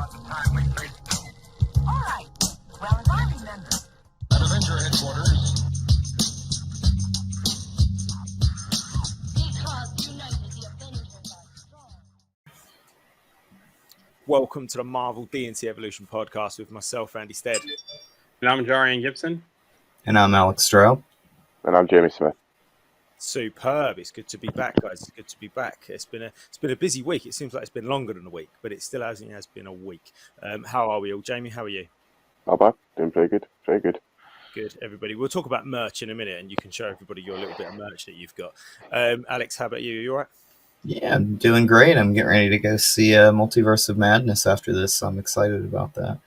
Timely treatment. All right. Well, as I remember. At Avenger headquarters. Because united, the Avengers are strong. Welcome to the Marvel D&T Evolution podcast with myself, Andy Stead. And I'm Jarian Gibson. And I'm Alex Stroh. And I'm Jamie Smith. Superb. It's good to be back, guys. It's good to be back. It's been a busy week. It seems like it's been longer than a week, but it still has been a week. How are we all? Jamie, how are you? Not bad. Doing very good. Very good. Good, everybody. We'll talk about merch in a minute, and you can show everybody your little bit of merch that you've got. Alex, how about you? Are you all right? Yeah, I'm doing great. I'm getting ready to go see Multiverse of Madness after this, so I'm excited about that.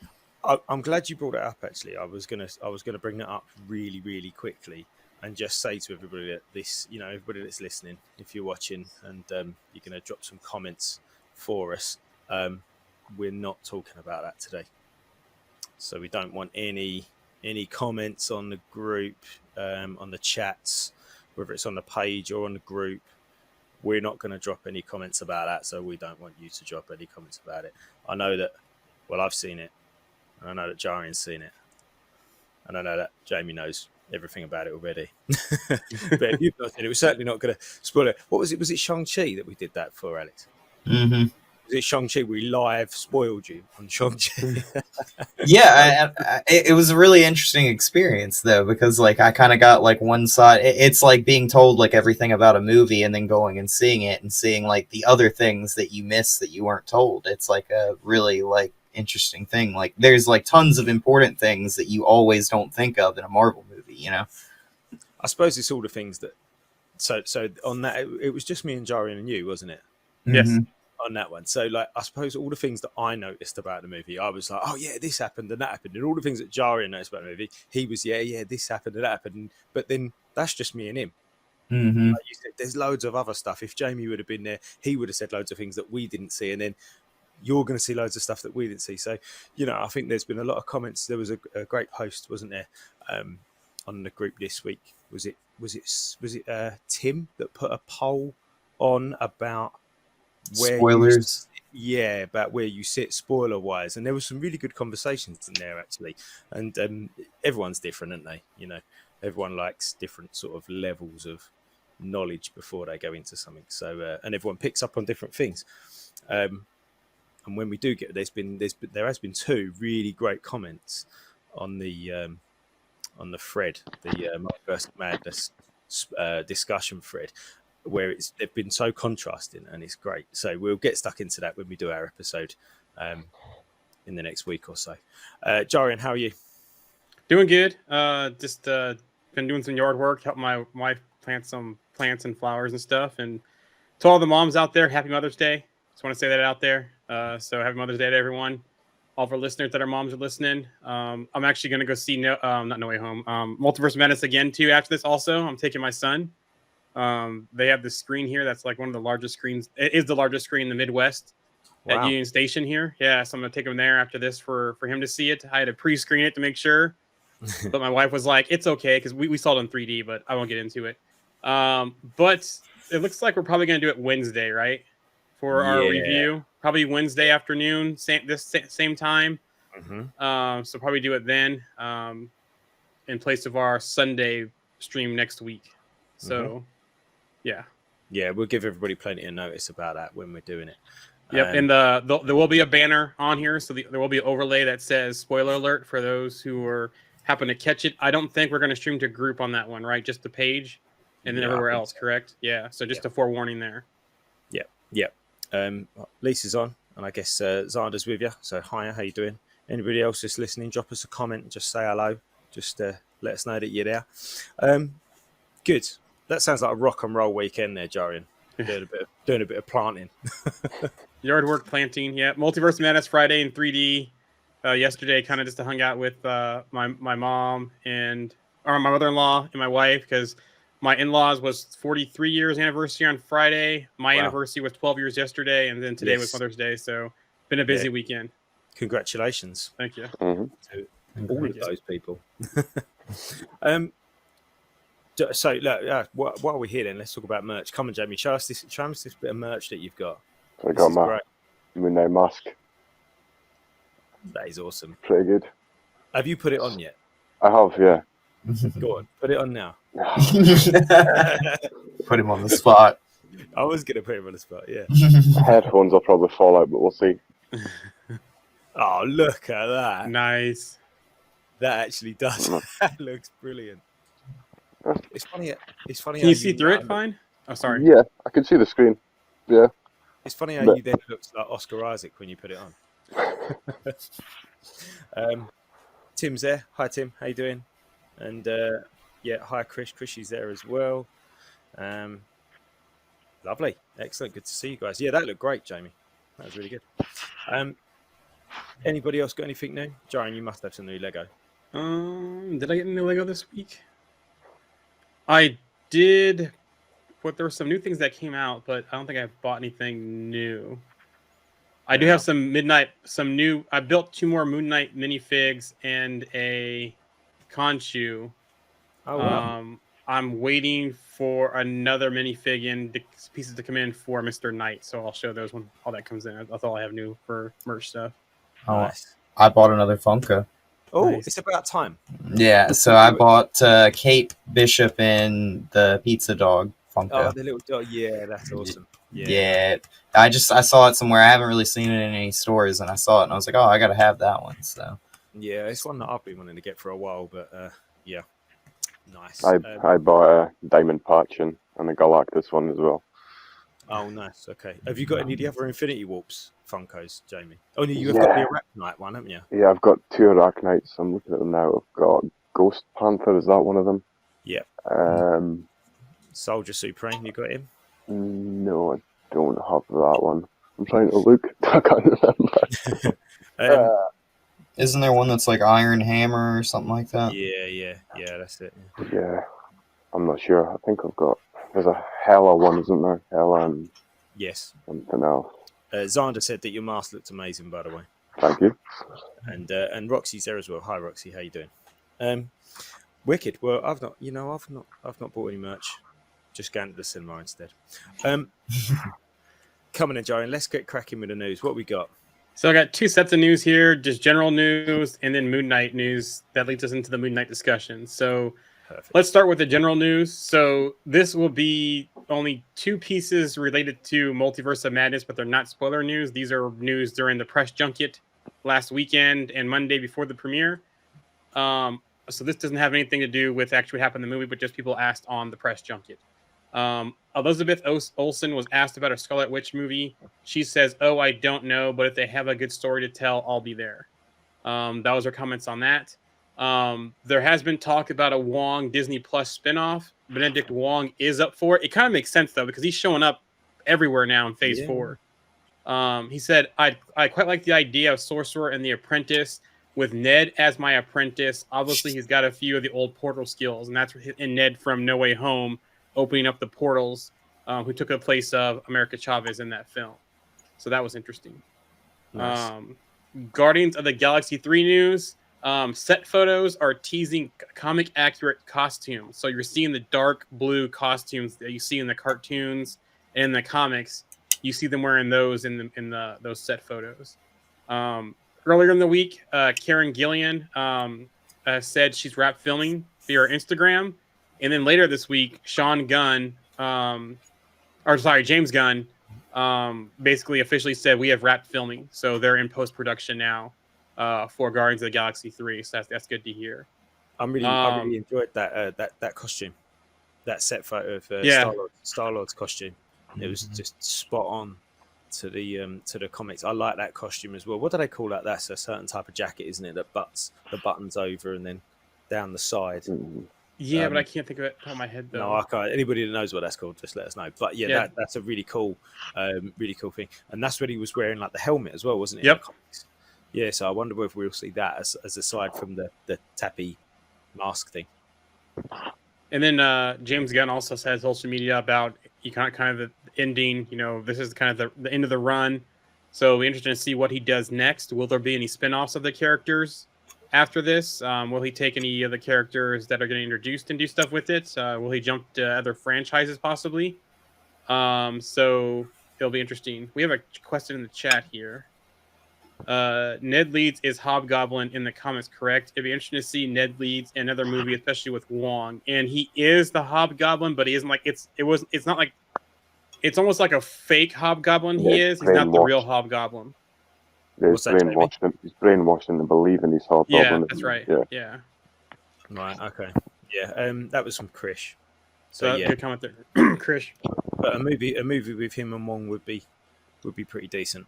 I'm glad you brought it up. Actually, I was gonna bring that up really, really quickly, and just say to everybody that this, everybody that's listening, if you're watching and you're gonna drop some comments for us, we're not talking about that today. So we don't want any comments on the group, on the chats, whether it's on the page or on the group. We're not going to drop any comments about that, so we don't want you to drop any comments about it. I know that, well, I've seen it, and I know that Jarian's seen it, and I know that Jamie knows everything about it already. But if you've not seen it, we're certainly not going to spoil it. What was it? Was it Shang-Chi that we did that for, Alex? Mm-hmm. Was it Shang-Chi? We live spoiled you on Shang-Chi. Yeah, it was a really interesting experience, though, because, I kind of got, one side. It's like being told, everything about a movie and then going and seeing it and seeing, the other things that you missed that you weren't told. It's, a really, interesting thing. There's, tons of important things that you always don't think of in a Marvel movie, I suppose it's all the things that... So on that, it was just me and Jarian and you, wasn't it? Mm-hmm. Yes. On that one. So I suppose all the things that I noticed about the movie, I was like, oh yeah, this happened and that happened. And all the things that Jarian noticed about the movie, he was, yeah, this happened and that happened. But then that's just me and him. Mm-hmm. Like you said, there's loads of other stuff. If Jamie would have been there, he would have said loads of things that we didn't see. And then you're going to see loads of stuff that we didn't see. So, I think there's been a lot of comments. There was a great post, wasn't there, on the group this week. Was it Tim that put a poll on about spoilers? About where you sit spoiler wise, and there was some really good conversations in there actually, and everyone's different, aren't they? Everyone likes different sort of levels of knowledge before they go into something, so and everyone picks up on different things, and when we do get there has been two really great comments on the thread, the Multiverse of Madness discussion thread, where they've been so contrasting, and it's great. So we'll get stuck into that when we do our episode in the next week or so. Jarian, how are you? Doing good. Just been doing some yard work, helping my wife plant some plants and flowers and stuff. And to all the moms out there, happy Mother's Day. Just want to say that out there. So happy Mother's Day to everyone. All of our listeners that our moms are listening. I'm actually going to go see not No Way Home, Multiverse of Madness again too after this. Also, I'm taking my son. They have this screen here that's one of the largest screens. It is the largest screen in the Midwest. Wow. At Union Station here. Yeah, so I'm going to take him there after this for him to see it. I had to pre-screen it to make sure. But my wife was like, it's okay, because we saw it in 3D, but I won't get into it. But it looks like we're probably going to do it Wednesday, right? For our review. Probably Wednesday afternoon, same time. Mm-hmm. So probably do it then in place of our Sunday stream next week. So... Mm-hmm. Yeah, we'll give everybody plenty of notice about that when we're doing it. Yep, and there will be a banner on here, so there will be an overlay that says "spoiler alert" for those who happen to catch it. I don't think we're going to stream to group on that one, right? Just the page, and then everywhere else, correct? Yeah. So just a forewarning there. Yep. Lisa's on, and I guess Zanda's with you. So hiya, how you doing? Anybody else just listening? Drop us a comment and just say hello. Just let us know that you're there. Good. That sounds like a rock and roll weekend there, Jarian. Doing a bit of planting. Yard work, planting, yeah. Multiverse Madness Friday in 3D. Yesterday, kind of just hung out with my mom or my mother-in-law and my wife, because my in-laws was 43 years anniversary on Friday. My anniversary was 12 years yesterday, and then today was Mother's Day. So been a busy weekend. Congratulations. Thank you. Mm-hmm. To all of those people. So, look, while we're here, then let's talk about merch. Come on, Jamie, show us this bit of merch that you've got. So I got my Moon Knight mask. That is awesome. Pretty good. Have you put it on yet? I have, yeah. Go on, put it on now. Put him on the spot. I was gonna put him on the spot. Yeah. Headphones will probably fall out, but we'll see. Oh, look at that. Nice. That actually does. That looks brilliant. It's funny. It's funny. Can how you see through now it fine? Oh, sorry. Yeah, I can see the screen. Yeah. It's funny how But- you then looks like Oscar Isaac when you put it on. Tim's there. Hi, Tim. How you doing? And yeah, hi, Chris. Chrissy's there as well. Lovely, excellent. Good to see you guys. Yeah, that looked great, Jamie. That was really good. Anybody else got anything new? Jarian, you must have some new Lego. Did I get any Lego this week? I did. But there were some new things that came out, but I don't think I've bought anything new. I do have some new. I built 2 more Moon Knight minifigs and a Khonshu. Oh, wow. I'm waiting for another minifig and the pieces to come in for Mr. Knight, so I'll show those when all that comes in. That's all I have new for merch stuff. Oh, Nice. I bought another Funko. Oh, Nice. it's about time. Yeah, so I bought Kate Bishop and the Pizza Dog Funko. Oh, the little dog. Yeah, that's awesome. Yeah. I saw it somewhere. I haven't really seen it in any stores, and I saw it, and I was like, oh, I gotta have that one. So Yeah, it's one that I've been wanting to get for a while, but yeah, nice. I bought a Diamond Patch and a Galactus one as well. Oh, nice. Okay. Have you got any of the other Infinity Warps Funkos, Jamie? Oh, no, you've got the Arachnite one, haven't you? Yeah, I've got 2 Arachnites. I'm looking at them now. I've got Ghost Panther. Is that one of them? Yeah. Soldier Supreme, you got him? No, I don't have that one. I'm trying to look. I can't remember. isn't there one that's like Iron Hammer or something like that? Yeah, that's it. Yeah, I'm not sure. I think I've got. There's a Hela one, isn't there? Hela and Yes. something else. Zander said that your mask looked amazing, by the way. Thank you. And Roxy's there as well. Hi, Roxy. How you doing? Wicked. Well, I've not bought any merch. Just going to the cinema instead. Coming in, Jarian. Let's get cracking with the news. What we got? So I got 2 sets of news here, just general news and then Moon Knight news that leads us into the Moon Knight discussion. So Perfect. let's start with the general news. So this will be only 2 pieces related to Multiverse of Madness, but they're not spoiler news. These are news during the press junket last weekend and Monday before the premiere. So this doesn't have anything to do with actually what happened in the movie, but just people asked on the press junket. Elizabeth Olsen was asked about a Scarlet Witch movie. She says, "Oh, I don't know, but if they have a good story to tell, I'll be there." That was her comments on that. There has been talk about a Wong Disney Plus spinoff. Benedict Wong is up for it. It kind of makes sense though, because he's showing up everywhere now in Phase 4. He said, I quite like the idea of Sorcerer and the Apprentice with Ned as my apprentice. Obviously, he's got a few of the old portal skills, and that's in Ned from No Way Home, opening up the portals, who took the place of America Chavez in that film. So that was interesting. Nice. Guardians of the Galaxy 3 news. Set photos are teasing comic accurate costumes. So you're seeing the dark blue costumes that you see in the cartoons and in the comics. You see them wearing those in those set photos. Earlier in the week, Karen Gillian said she's wrapped filming via her Instagram. And then later this week, James Gunn, basically officially said we have wrapped filming. So they're in post-production now for Guardians of the Galaxy 3. So that's good to hear. I really enjoyed that costume, that set photo of Star-Lord's costume. It was just spot on to the comics. I like that costume as well. What do they call that? That's a certain type of jacket, isn't it? That butts the buttons over and then down the side. Yeah, but I can't think of it off my head though. No, I can't. Anybody that knows what that's called, just let us know. But yeah. That's a really cool thing. And that's when he was wearing like the helmet as well, wasn't it? Yep. In the comics? Yeah. So I wonder whether we'll see that as aside from the tappy mask thing. And then James Gunn also says social media about kind of the ending. You know, this is kind of the end of the run. So we're interested to see what he does next. Will there be any spinoffs of the characters after this? Will he take any of the characters that are getting introduced and do stuff with it? Will he jump to other franchises possibly? So it'll be interesting. We have a question in the chat here. Ned Leeds is Hobgoblin in the comics, correct? It'd be interesting to see Ned Leeds in another movie, especially with Wong. And he is the Hobgoblin, but he isn't like it's not like it's almost like a fake Hobgoblin. He is. He's not the real Hobgoblin. Yeah, What's that, Jamie? he's brainwashed into believing he's Hobgoblin. Yeah, that's right. Yeah. Yeah. Right. Okay. Yeah. That was from Krish. So yeah, good comment there, Krish. but a movie with him and Wong would be pretty decent.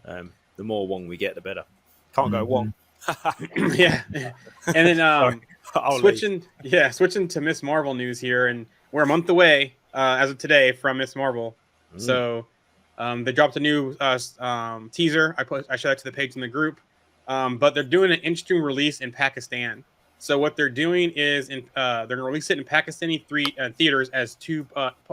The more Wong we get, the better. Can't go Wong. Yeah. And then I'll switching to Miss Marvel news here, and we're a month away as of today from Miss Marvel. So they dropped a new teaser. I showed that to the page in the group, but they're doing an interesting release in Pakistan. So what they're doing is they're gonna release it in Pakistani theaters as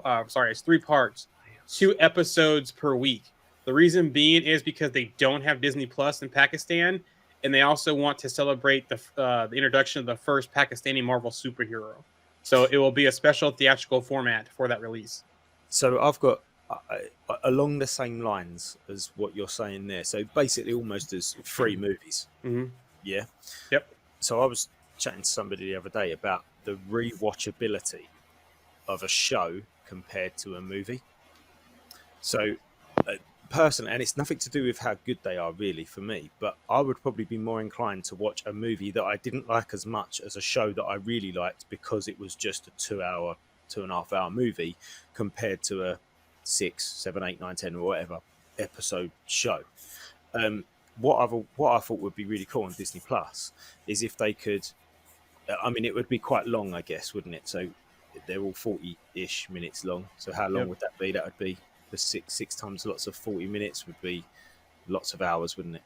as 3 parts, 2 episodes per week. The reason being is because they don't have Disney Plus in Pakistan, and they also want to celebrate the introduction of the first Pakistani Marvel superhero. So it will be a special theatrical format for that release. So I've got along the same lines as what you're saying there. So basically, almost as 3 movies. Mm-hmm. Yeah. Yep. So I was chatting to somebody the other day about the rewatchability of a show compared to a movie. So personally, and it's nothing to do with how good they are really for me, but I would probably be more inclined to watch a movie that I didn't like as much as a show that I really liked because it was just a 2.5 hour movie compared to a 6, 7, 8, 9, 10 or whatever episode show. What I thought would be really cool on Disney Plus is if they could. I mean, it would be quite long, I guess, wouldn't it? So they're all 40-ish minutes long. So how long would that be? That would be the six times lots of 40 minutes would be lots of hours, wouldn't it?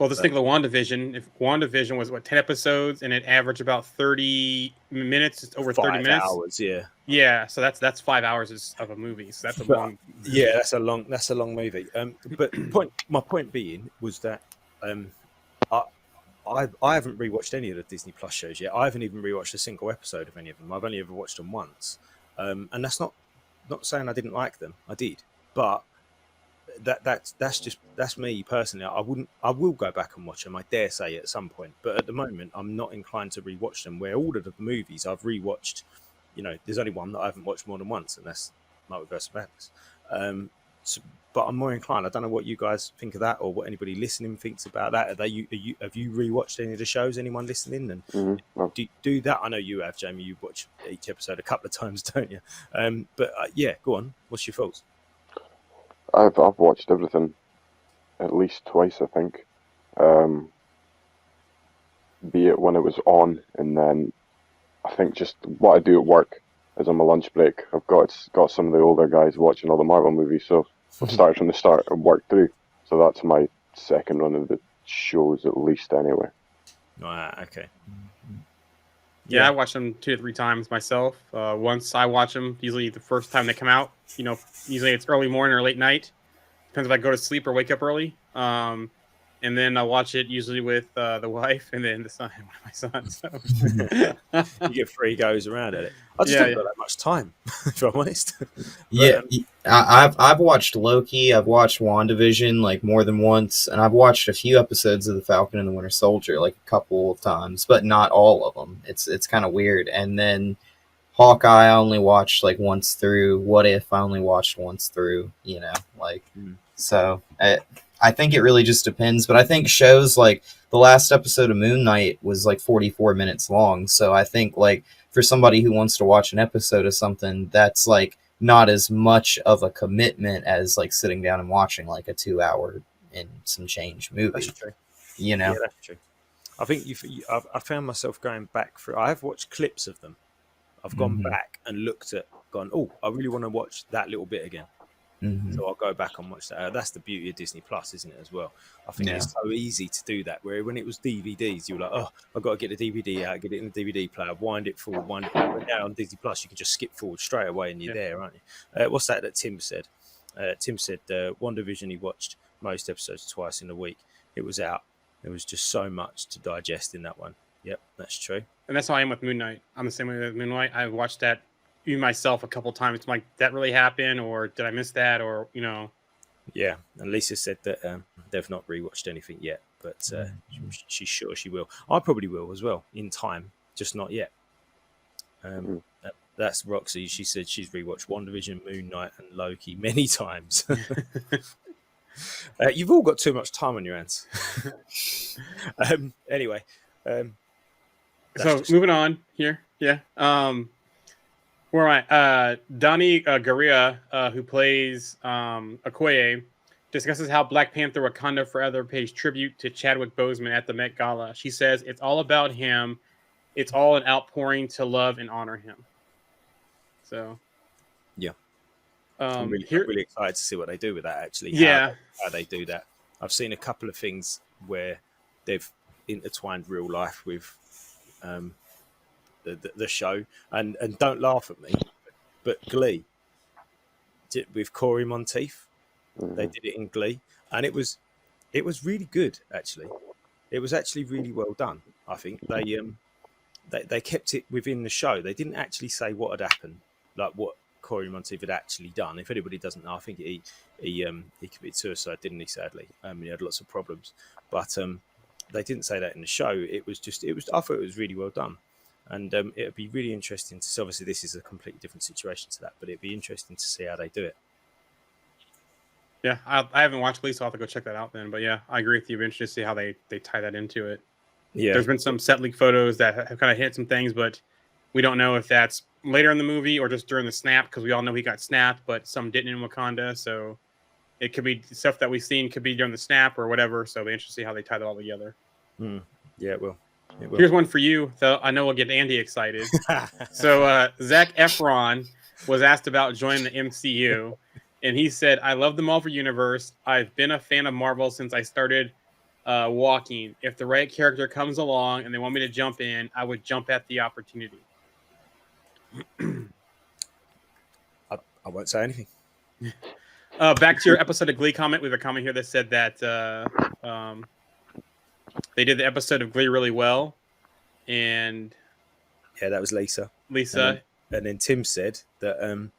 Well, just think of the WandaVision. If WandaVision was 10 episodes and it averaged about 30 minutes, it's over 30 minutes. 5 hours, yeah. Yeah, so that's 5 hours of a movie. So that's a long. Yeah, that's a long movie. But my point being was that I haven't rewatched any of the Disney Plus shows yet. I haven't even rewatched a single episode of any of them. I've only ever watched them once, and that's not saying I didn't like them. I did, but that's me personally. I will go back and watch them. I dare say at some point, but at the moment I'm not inclined to rewatch them. Where all of the movies I've rewatched, there's only one that I haven't watched more than once, and that's Multiverse of Madness. But I'm more inclined. I don't know what you guys think of that, or what anybody listening thinks about that. Have you rewatched any of the shows? Anyone listening? And do that. I know you have, Jamie. You watch each episode a couple of times, don't you? But yeah, go on. What's your thoughts? I've watched everything at least twice, I think. Be it when it was on, and then I think just what I do at work is on my lunch break. I've got some of the older guys watching all the Marvel movies, so I've started from the start and worked through. So that's my second run of the shows, at least, anyway. Right. Okay. Yeah, I watch them 2 to 3 times myself. Once I watch them, usually the first time they come out. Usually it's early morning or late night. Depends if I go to sleep or wake up early. And then I watch it usually with the wife and then the son, one of my sons. So. You get 3 goes around at it. I just haven't got that much time, if I'm honest. I've watched Loki. I've watched WandaVision like more than once, and I've watched a few episodes of The Falcon and the Winter Soldier like a couple of times, but not all of them. It's kind of weird. And then Hawkeye I only watched like once through. What If I only watched once through. So. I think it really just depends, but I think shows like the last episode of Moon Knight was like 44 minutes long. So I think like for somebody who wants to watch an episode of something, that's like not as much of a commitment as like sitting down and watching like a 2 hour and some change movie. That's true. Yeah, that's true. I think I found myself going back through. I have watched clips of them. I've gone back and gone, oh, I really want to watch that little bit again. So I'll go back and watch that. That's the beauty of Disney Plus, isn't it, as well? I think it's so easy to do that. Where when it was DVDs, you were like, oh, I've got to get the DVD out, get it in the DVD player, wind it forward, wind it back. But now on Disney Plus, you can just skip forward straight away and you're there, aren't you? What's that Tim said? Tim said WandaVision, he watched most episodes twice in a week. It was out. There was just so much to digest in that one. Yep, that's true. And that's how I am with Moon Knight. I'm the same way with Moon Knight. I watched that myself a couple times. I'm like, that really happened, or did I miss that, or Yeah, and Lisa said that they've not rewatched anything yet, but she's sure she will. I probably will as well in time, just not yet. That's Roxy. She said she's rewatched WandaVision, Moon Knight, and Loki many times. You've all got too much time on your hands. Anyway, so moving on here, yeah. Where am I? Donnie Garia, who plays Okoye, discusses how Black Panther: Wakanda Forever pays tribute to Chadwick Boseman at the Met Gala. She says it's all about him. It's all an outpouring to love and honor him. So, yeah, I'm really excited to see what they do with that. Actually, how they do that. I've seen a couple of things where they've intertwined real life with the show, and don't laugh at me, but Glee with Corey Monteith, they did it in Glee, and it was really good. Actually, it was actually really well done. I think they kept it within the show. They didn't actually say what had happened, like what Corey Monteith had actually done. If anybody doesn't know, I think he committed suicide, didn't he? Sadly, he had lots of problems, but they didn't say that in the show. I thought it was really well done, and it'd be really interesting to see. Obviously, this is a completely different situation to that, but it'd be interesting to see how they do it. Yeah, I haven't watched Glee, so I'll have to go check that out then. But yeah, I agree with you. It'd be interesting to see how they tie that into it. Yeah, there's been some set leak photos that have kind of hit some things, but we don't know if that's later in the movie or just during the snap, because we all know he got snapped, but some didn't in Wakanda. So it could be stuff that we've seen could be during the snap or whatever. So it'll be interesting to see how they tie that all together. Yeah, it will. Here's one for you, though. I know we'll get Andy excited. So Zac Efron was asked about joining the MCU, and he said, "I love the Marvel Universe. I've been a fan of Marvel since I started walking. If the right character comes along and they want me to jump in, I would jump at the opportunity." I won't say anything. Back to your episode of Glee comment. We have a comment here that said that they did the episode of Glee really well, and yeah, that was Lisa. And then Tim said that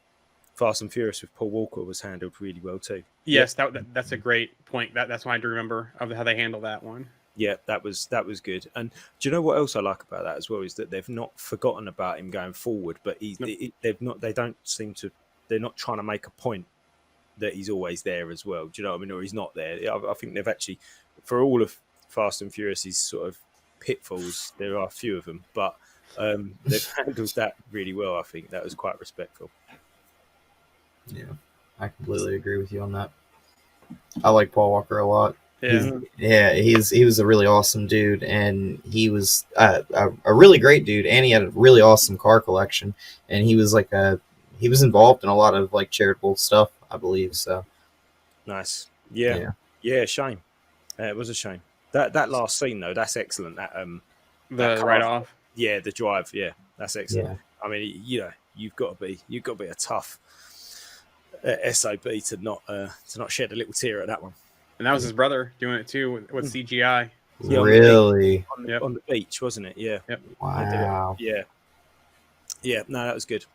Fast and Furious with Paul Walker was handled really well too. Yes, that's a great point. That's why I do remember of how they handled that one. Yeah, that was good. And do you know what else I like about that as well is that they've not forgotten about him going forward, but they're not trying to make a point that he's always there as well. Do you know what I mean? Or he's not there. I think they've actually, for all of Fast and Furious's sort of pitfalls, there are a few of them, but they've handled that really well. I think that was quite respectful. Yeah, I completely agree with you on that. I like Paul Walker a lot. He was a really awesome dude, and he was a really great dude, and he had a really awesome car collection, and he was he was involved in a lot of like charitable stuff, I believe. So nice. Yeah. Shame. It was a shame. That last scene though, that's excellent. The write off. Yeah, the drive. Yeah, that's excellent. Yeah. I mean, you've got to be a tough SOB to not shed a little tear at that one. And that was his brother doing it too with CGI. Yeah, really? On the beach, wasn't it? Yeah. Yep. Wow. Yeah. No, that was good.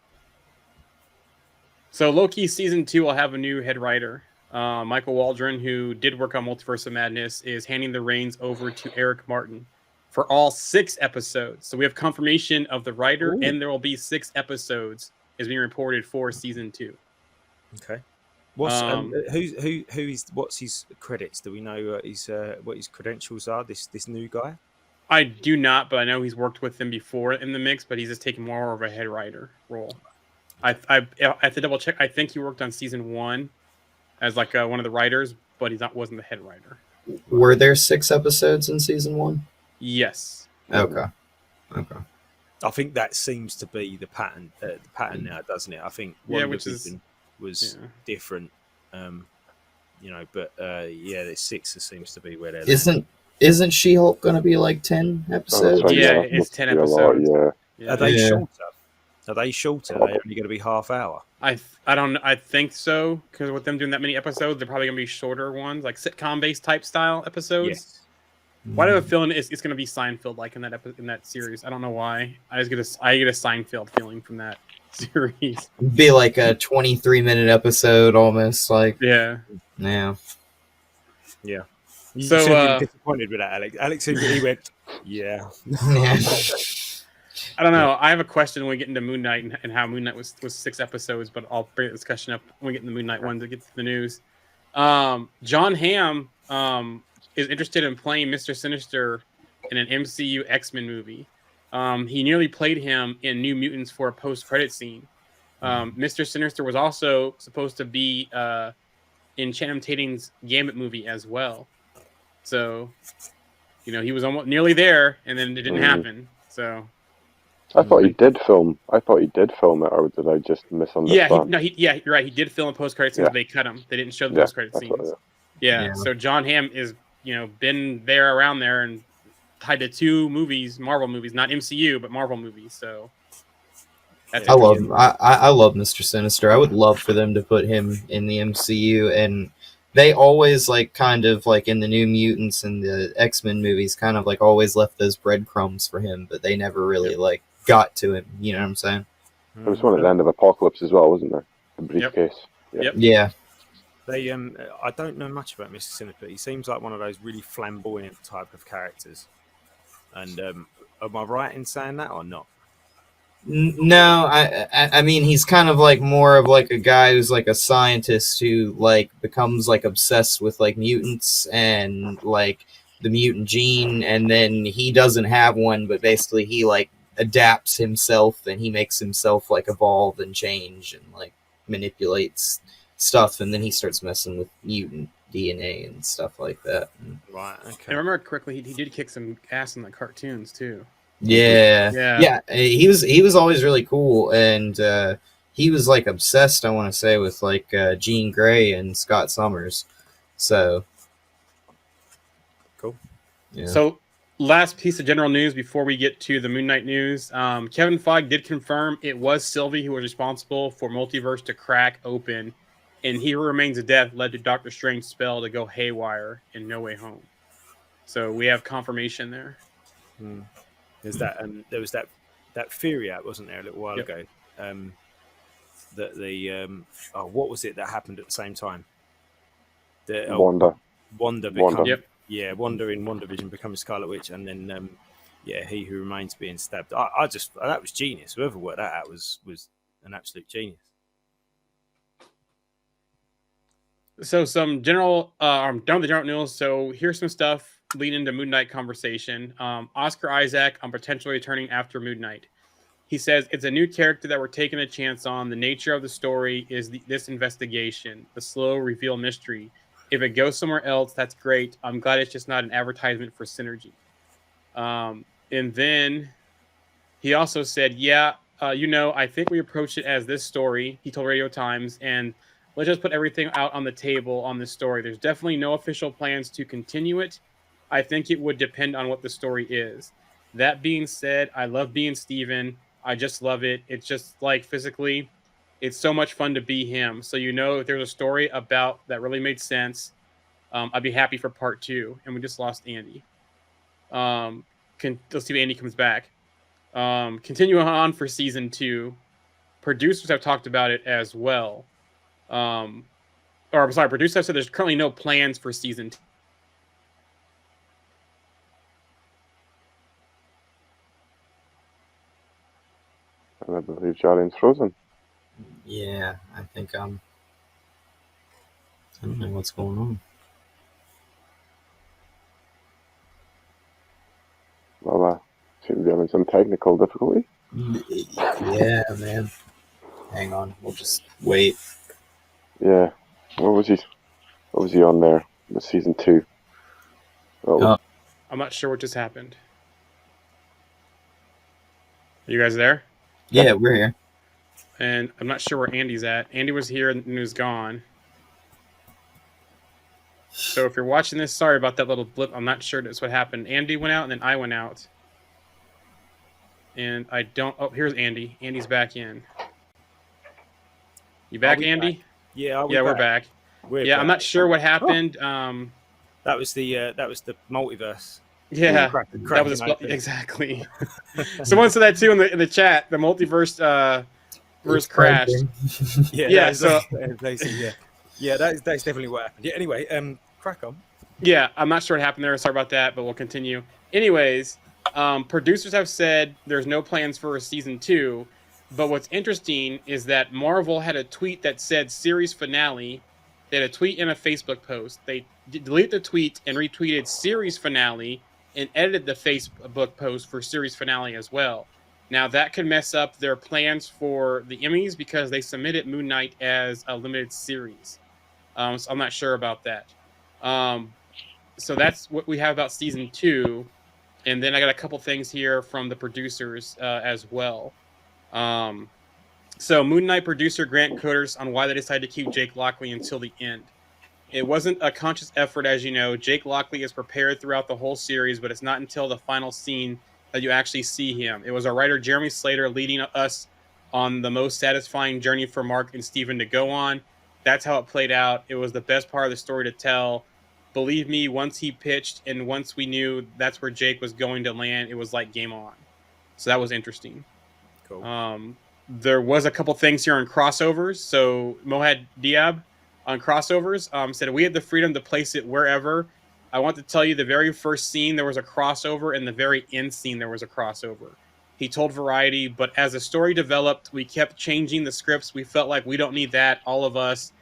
So Loki season 2 will have a new head writer. Michael Waldron, who did work on Multiverse of Madness, is handing the reins over to Eric Martin for all 6 episodes. So we have confirmation of the writer, and there will be 6 episodes is being reported for season 2. Okay. What's his credits? Do we know what his credentials are? This new guy? I do not, but I know he's worked with them before in the mix. But he's just taking more of a head writer role. I have to double check. I think he worked on season 1 as like one of the writers, but wasn't the head writer. Were there 6 episodes in season 1? Yes. Okay. I think that seems to be the pattern. Now, doesn't it? I think was different, but the 6 seems to be where they're. Isn't She-Hulk going to be like 10 episodes? Right, yeah, it's 10 episodes. Are they shorter? Are they shorter? Are they only going to be half hour? I don't. I think so, because with them doing that many episodes, they're probably going to be shorter ones, like sitcom-based type style episodes. Yes. Why do I have a feeling it's going to be Seinfeld like in that series? I don't know why. I get a Seinfeld feeling from that. series. Be like a 23-minute episode almost. Like, Yeah. yeah. Yeah. You So, should have been disappointed with that, Alex. Alex, he went, yeah. Yeah. I don't know. I have a question when we get into Moon Knight and how Moon Knight was 6 episodes, but I'll bring the discussion up when we get into the Moon Knight one to get to the news. John Hamm is interested in playing Mr. Sinister in an MCU X-Men movie. He nearly played him in New Mutants for a post-credit scene. Mr. Sinister was also supposed to be in Channing Tatum's Gambit movie as well. So, he was almost nearly there, and then it didn't happen. So, I thought he did film. I thought he did film it, or did I just misunderstand? You're right. He did film a post-credit scenes, but they cut him. They didn't show the post-credit that's scenes. what Yeah. So John Hamm is, been there around there and tied to 2 movies, Marvel movies, not MCU, but Marvel movies. So that's I love Mr. Sinister. I would love for them to put him in the MCU, and they always like kind of like in the New Mutants and the X-Men movies kind of like always left those breadcrumbs for him, but they never really like got to him. You know what I'm saying? There was one at the end of Apocalypse as well, wasn't there? The briefcase. Yep. Yeah. They I don't know much about Mr. Sinister. He seems like one of those really flamboyant type of characters. And am I right in saying that or not? No, I mean he's kind of like more of like a guy who's like a scientist who like becomes like obsessed with like mutants and like the mutant gene, and then he doesn't have one, but basically he like adapts himself and he makes himself like evolve and change and like manipulates stuff, and then he starts messing with mutant DNA and stuff like that. Right. Okay. I remember correctly, he did kick some ass in the cartoons too. Yeah. He was always really cool, and he was like obsessed, I want to say, with like Jean Grey and Scott Summers. So cool. Yeah. So last piece of general news before we get to the Moon Knight news. Kevin Feige did confirm it was Sylvie who was responsible for Multiverse to crack open, and He Who Remains of Death led to Doctor Strange's spell to go haywire in No Way Home. So we have confirmation there. There's that, there was that theory out, wasn't there, a little while ago? That the what was it that happened at the same time? Wanda. Wanda become, Wanda in WandaVision becomes Scarlet Witch, and then He Who Remains being stabbed. I just that was genius. Whoever worked that out was an absolute genius. So some general, I'm done with the general news. So here's some stuff leading into Moon Knight conversation. Oscar Isaac on potentially returning after Moon Knight. He says it's a new character that we're taking a chance on. The nature of the story is this investigation, the slow reveal mystery. If it goes somewhere else, that's great. I'm glad it's just not an advertisement for synergy. And then he also said, I think we approached it as this story. He told Radio Times, and let's just put everything out on the table on this story. There's definitely no official plans to continue it. I think it would depend on what the story is. That being said, I love being Steven. I just love it. It's just like physically, it's so much fun to be him. So, if there's a story about that really made sense, I'd be happy for part 2. And we just lost Andy. Let's see if Andy comes back. Continue on for season 2. Producers have talked about it as well. Producers have said there's currently no plans for season 2. And I believe Jarian's frozen. Yeah, I think I don't know what's going on. Well, seem to be having some technical difficulty. Yeah, man. Hang on, we'll just wait. Yeah. What was he on there? The season 2. I'm not sure what just happened. Are you guys there? Yeah, we're here. And I'm not sure where Andy's at. Andy was here and was gone. So if you're watching this, sorry about that little blip. I'm not sure that's what happened. Andy went out and then I went out. And I don't... Oh, here's Andy. Andy's back in. You back, Andy? Back? Yeah, we're back. We're back. I'm not sure what happened. That was the multiverse. Yeah, that was exactly. Someone said that too in the chat. The multiverse Reverse crashed. Yeah, Yeah, that is so- basically, yeah, that's definitely what happened. Yeah, anyway, crack on. Yeah, I'm not sure what happened there. Sorry about that, but we'll continue. Anyways, producers have said there's no plans for a season 2. But what's interesting is that Marvel had a tweet that said series finale. They had a tweet and a Facebook post. They deleted the tweet and retweeted series finale and edited the Facebook post for series finale as well. Now that could mess up their plans for the Emmys because they submitted Moon Knight as a limited series. So I'm not sure about that. So that's what we have about season 2. And then I got a couple things here from the producers as well. So Moon Knight producer Grant Coders on why they decided to keep Jake Lockley until the end. It wasn't a conscious effort, as you know. Jake Lockley is prepared throughout the whole series, but it's not until the final scene that you actually see him. It was our writer Jeremy Slater leading us on the most satisfying journey for Mark and Steven to go on. That's how it played out. It was the best part of the story to tell. Believe me, once he pitched and once we knew that's where Jake was going to land, it was like game on. So that was interesting. Cool. There was a couple things here on crossovers. So Mohad Diab on crossovers said, we had the freedom to place it wherever. I want to tell you the very first scene, there was a crossover, and the very end scene, there was a crossover. He told Variety, but as the story developed, we kept changing the scripts. We felt like we don't need that, all of us.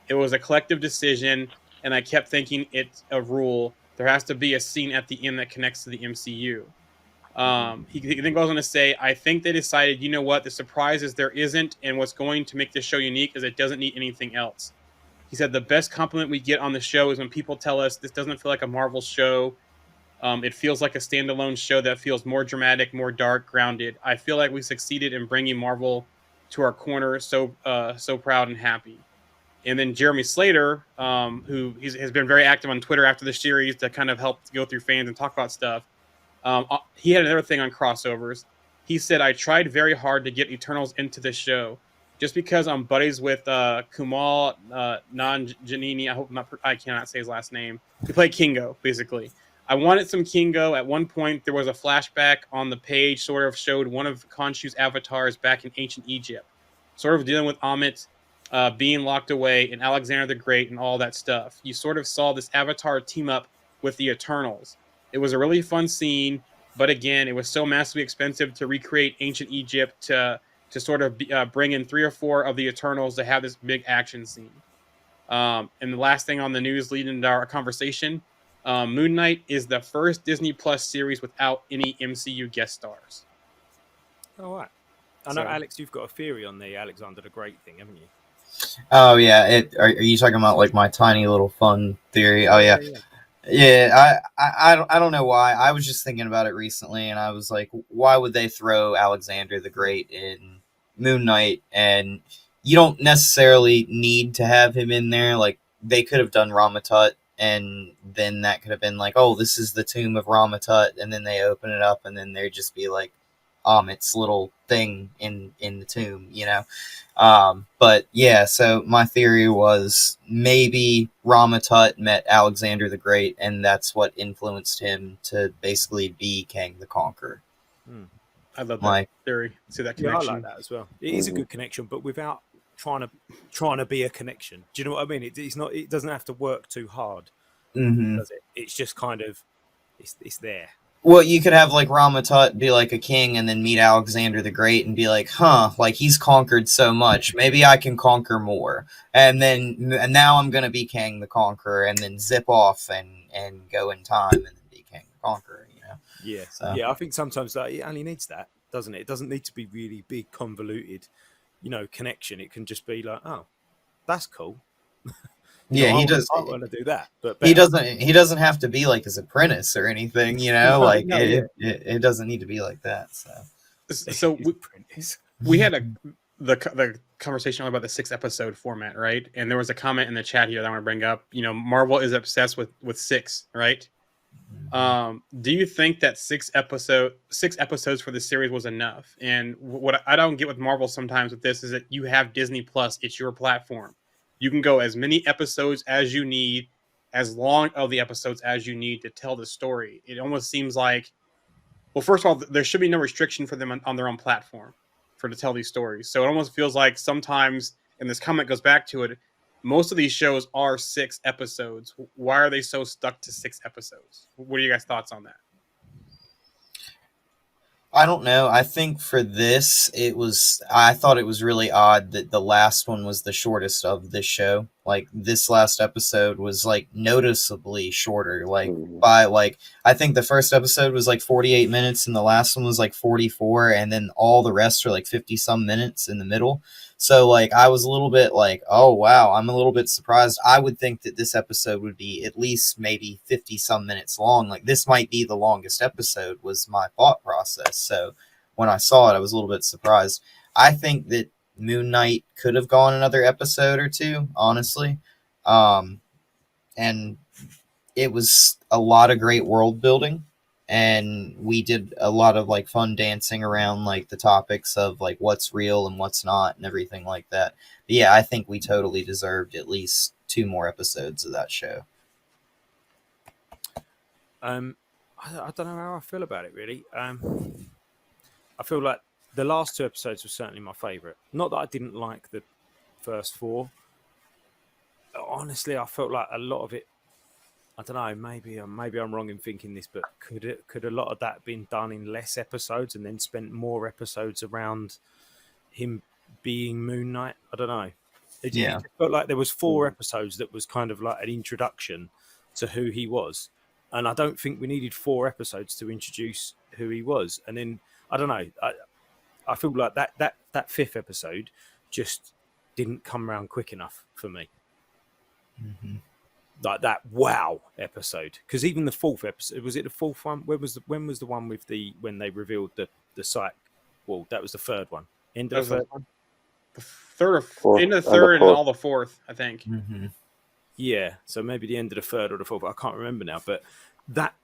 It was a collective decision, and I kept thinking it's a rule. There has to be a scene at the end that connects to the MCU. He then goes on to say, I think they decided, you know what, the surprise is there isn't, and what's going to make this show unique is it doesn't need anything else. He said the best compliment we get on the show is when people tell us this doesn't feel like a Marvel show. It feels like a standalone show that feels more dramatic, more dark, grounded. I feel like we succeeded in bringing Marvel to our corner. So proud and happy. And then Jeremy Slater, who has been very active on Twitter after the series to kind of help go through fans and talk about stuff. He had another thing on crossovers. He said, I tried very hard to get Eternals into the show. Just because I'm buddies with Kumal Nanjiani, I cannot say his last name. He played Kingo, basically. I wanted some Kingo. At one point, there was a flashback on the page, sort of showed one of Khonshu's avatars back in ancient Egypt, sort of dealing with Amit being locked away and Alexander the Great and all that stuff. You sort of saw this avatar team up with the Eternals. It was a really fun scene, but again, it was so massively expensive to recreate ancient Egypt to sort of bring in 3 or 4 of the Eternals to have this big action scene. And the last thing on the news leading into our conversation, Moon Knight is the first Disney Plus series without any MCU guest stars. All right. I know, Alex, you've got a theory on the Alexander the Great thing, haven't you? Oh yeah, are you talking about like my tiny little fun theory? Oh yeah. Yeah, I don't know why. I was just thinking about it recently, and I was like, why would they throw Alexander the Great in Moon Knight? And you don't necessarily need to have him in there. Like, they could have done Ramatut, and then that could have been like, oh, this is the tomb of Ramatut, and then they open it up, and then there'd just be like Amit's little thing in the tomb, you know? But yeah, so my theory was maybe Ramatut met Alexander the Great, and that's what influenced him to basically be Kang the Conqueror. I love that theory. See that connection? Yeah, I like that as well. It is a good connection, but without trying to be a connection. Do you know what I mean? It's not. It doesn't have to work too hard, does it? It's just kind of it's there. Well, you could have like Ramatut be like a king and then meet Alexander the Great and be like, like he's conquered so much. Maybe I can conquer more. And now I'm going to be Kang the Conqueror, and then zip off and go in time and then be Kang the Conqueror, you know? Yeah. So. Yeah, I think sometimes it only needs that, doesn't it? It doesn't need to be really big, convoluted, connection. It can just be like, oh, that's cool. Yeah, he does. I want to do that, but he doesn't have to be like his apprentice or anything, you know. Like it doesn't need to be like that. So we had the conversation about the 6-episode format, right? And there was a comment in the chat here that I want to bring up. Marvel is obsessed with 6, right? Do you think that 6 episodes for the series was enough? And what I don't get with Marvel sometimes with this is that you have Disney Plus; it's your platform. You can go as many episodes as you need, as long of the episodes as you need to tell the story. It almost seems like, well, first of all, there should be no restriction for them on their own platform. for to tell these stories. So it almost feels like sometimes, and this comment goes back to it, most of these shows are 6 episodes. Why are they so stuck to 6 episodes? What are you guys' thoughts on that? I don't know. I think for this, I thought it was really odd that the last one was the shortest of this show. Like, this last episode was, like, noticeably shorter. Like, I think the first episode was, like, 48 minutes, and the last one was, like, 44, and then all the rest are, like, 50-some minutes in the middle. So, like, I was a little bit like, oh, wow, I'm a little bit surprised. I would think that this episode would be at least maybe 50-some minutes long. Like, this might be the longest episode, was my thought process. So, when I saw it, I was a little bit surprised. I think that Moon Knight could have gone another episode or two, honestly. And it was a lot of great world building. And we did a lot of like fun dancing around like the topics of like what's real and what's not and everything like that. But yeah, I think we totally deserved at least 2 more episodes of that show. I don't know how I feel about it really. I feel like the last 2 episodes were certainly my favourite. Not that I didn't like the first 4. Honestly, I felt like a lot of it. I don't know. Maybe I'm wrong in thinking this, but could a lot of that been done in less episodes and then spent more episodes around him being Moon Knight? I don't know. It just felt like there was 4 episodes that was kind of like an introduction to who he was, and I don't think we needed 4 episodes to introduce who he was. And then I don't know. I feel like that 5th episode just didn't come around quick enough for me. Mm-hmm. Like that wow episode, because even the 4th episode, was it the 4th one? When was the one with when they revealed the site? Well, that was the 3rd one. End of the 3rd one. The 3rd, or end of the 3rd, and all the 4th, I think. Mm-hmm. Yeah, so maybe the end of the 3rd or the 4th. I can't remember now, but that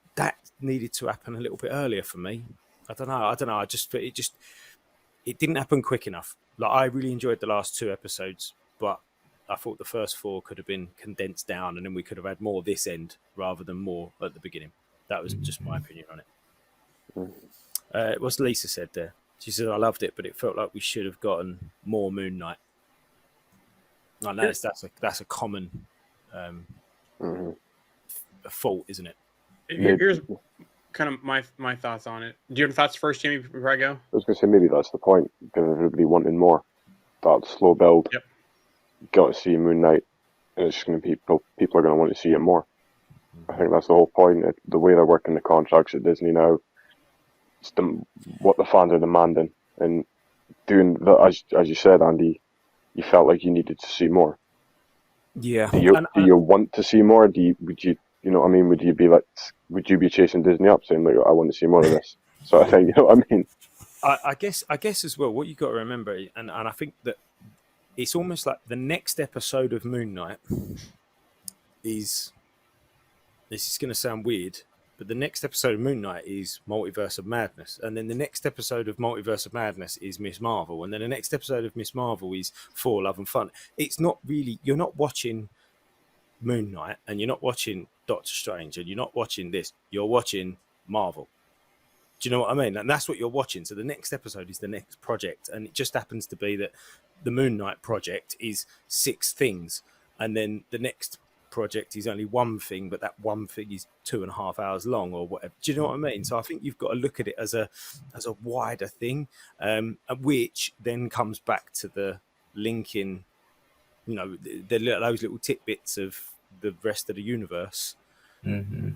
needed to happen a little bit earlier for me. I don't know. I just it didn't happen quick enough. Like, I really enjoyed the last 2 episodes, but I thought the first 4 could have been condensed down, and then we could have had more this end rather than more at the beginning. That was just my opinion on it. What Lisa said there. She said, I loved it, but it felt like we should have gotten more Moon Knight. I know that's a common fault, isn't it? Here's kind of my thoughts on it. Do you have thoughts first, Jamie, before I go? I was going to say maybe that's the point, because everybody wanting more. That slow build. Yep. Got to see Moon Knight, and it's just going to be people are going to want to see it more. I think that's the whole point. The way they're working the contracts at Disney now, it's what the fans are demanding, and doing that, as you said, Andy, you felt like you needed to see more. Yeah. Do you want to see more? Would you know what I mean? Would you be chasing Disney up, saying like, I want to see more of this? So I think, you know what I mean. I guess as well, what you got to remember, and I think that it's almost like the next episode of Moon Knight is, this is going to sound weird, but the next episode of Moon Knight is Multiverse of Madness. And then the next episode of Multiverse of Madness is Miss Marvel. And then the next episode of Miss Marvel is For Love and Fun. It's not really, you're not watching Moon Knight and you're not watching Doctor Strange and you're not watching this. You're watching Marvel. Do you know what I mean? And that's what you're watching. So the next episode is the next project. And it just happens to be that the Moon Knight project is 6 things. And then the next project is only 1 thing, but that 1 thing is 2.5 hours long or whatever. Do you know what I mean? So I think you've got to look at it as a wider thing, which then comes back to the linking, you know, those little tidbits of the rest of the universe. Mm-hmm.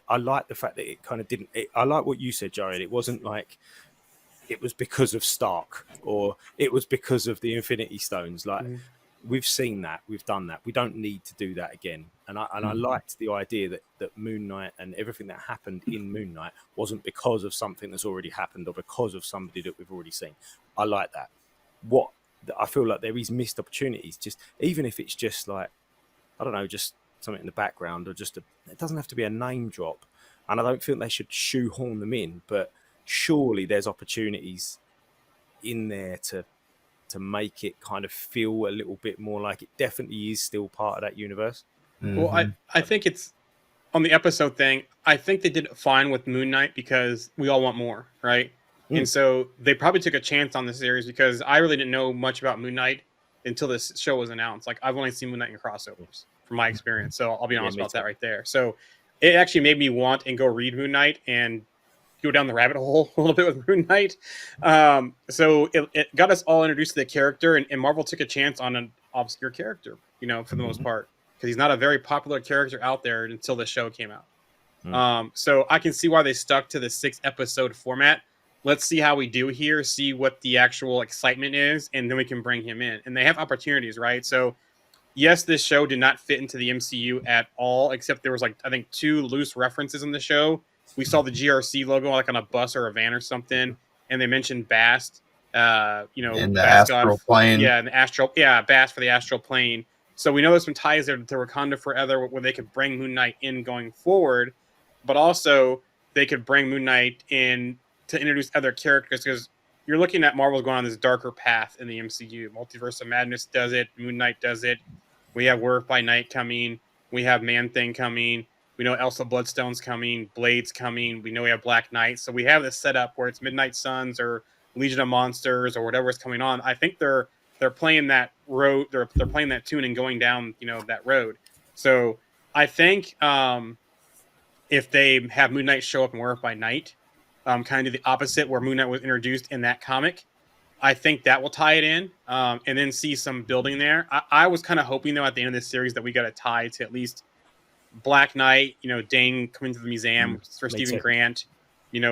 I like the fact that it kind of didn't. I like what you said, Jarian. It wasn't like it was because of Stark or it was because of the Infinity Stones. Like, we've seen that, we've done that. We don't need to do that again. And I liked the idea that Moon Knight and everything that happened in Moon Knight wasn't because of something that's already happened or because of somebody that we've already seen. I like that. What I feel like there is missed opportunities, just even if it's just like, I don't know, just something in the background or just it doesn't have to be a name drop. And I don't think they should shoehorn them in, but surely there's opportunities in there to make it kind of feel a little bit more like it definitely is still part of that universe. Mm-hmm. Well, I think it's on the episode thing. I think they did it fine with Moon Knight because we all want more, right? And so they probably took a chance on the series because I really didn't know much about Moon Knight until this show was announced. Like I've only seen Moon Knight in crossovers from my experience. So I'll be honest about that right there. So it actually made me want and go read Moon Knight and go down the rabbit hole a little bit with Moon Knight. So it got us all introduced to the character, and Marvel took a chance on an obscure character, for the most part, because he's not a very popular character out there until the show came out. So I can see why they stuck to the 6-episode format. Let's see how we do here, see what the actual excitement is, and then we can bring him in. And they have opportunities, right? So yes, this show did not fit into the MCU at all, except there was I think 2 loose references in the show. We saw the GRC logo on a bus or a van or something, and they mentioned Bast, in the Bast astral God, plane. Yeah, in the Bast for the astral plane. So we know there's some ties there to Wakanda Forever where they could bring Moon Knight in going forward, but also they could bring Moon Knight in to introduce other characters, because you're looking at Marvel's going on this darker path in the MCU. Multiverse of Madness does it. Moon Knight does it. We have Werewolf by Night coming. We have Man-Thing coming. We know Elsa Bloodstone's coming. Blade's coming. We know we have Black Knight. So we have this setup where it's Midnight Suns or Legion of Monsters or whatever is coming on. I think they're playing that road. They're playing that tune and going down that road. So I think if they have Moon Knight show up in Werewolf by Night, kind of the opposite where Moon Knight was introduced in that comic, I think that will tie it in, and then see some building there. I was kind of hoping, though, at the end of this series that we got a tie to at least Black Knight, Dane coming to the museum for Stephen Grant,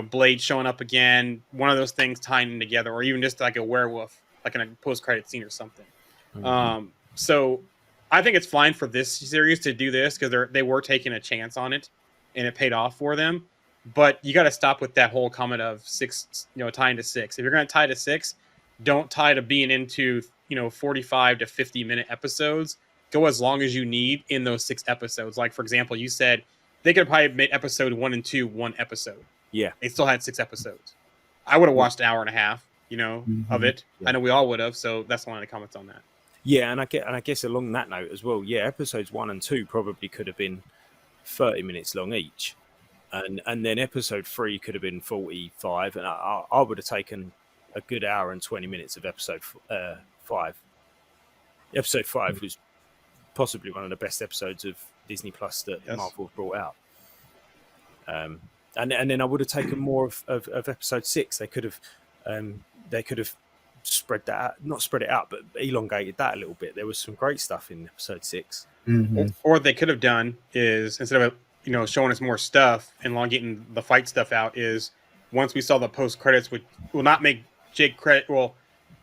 Blade showing up again, one of those things tying in together, or even just like a werewolf, like in a post-credit scene or something. So I think it's fine for this series to do this because they were taking a chance on it, and it paid off for them. But you got to stop with that whole comment of 6, tying to 6. If you're going to tie to 6, don't tie to being into 45 to 50-minute episodes. Go as long as you need in those 6 episodes. Like, for example, you said they could have probably made episode 1 and 2 one episode. Yeah. They still had 6 episodes. I would have watched an hour and a half, of it. Yeah. I know we all would have. So that's one of the comments on that. Yeah, and I guess along that note as well, episodes 1 and 2 probably could have been 30 minutes long each. And then episode 3 could have been 45. And I would have taken a good hour and 20 minutes of episode 5. Episode 5 was possibly one of the best episodes of Disney Plus that Marvel brought out. And then I would have taken more of episode 6. They could have spread that out, not spread it out, but elongated that a little bit. There was some great stuff in episode 6. Mm-hmm. Or what they could have done is, instead of showing us more stuff and elongating the fight stuff out, is once we saw the post credits, which will not make Jake credit. Well,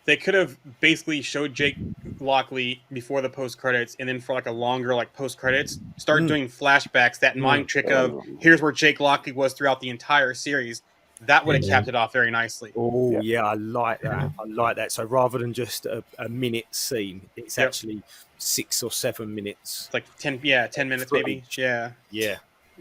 they could have basically showed Jake Lockley before the post credits, and then for a longer post credits, start doing flashbacks. That mind trick of here's where Jake Lockley was throughout the entire series. That would have capped it off very nicely. Oh yeah, I like that. I like that. So rather than just a minute scene, it's actually 6 or 7 minutes. It's 10 minutes maybe. Yeah.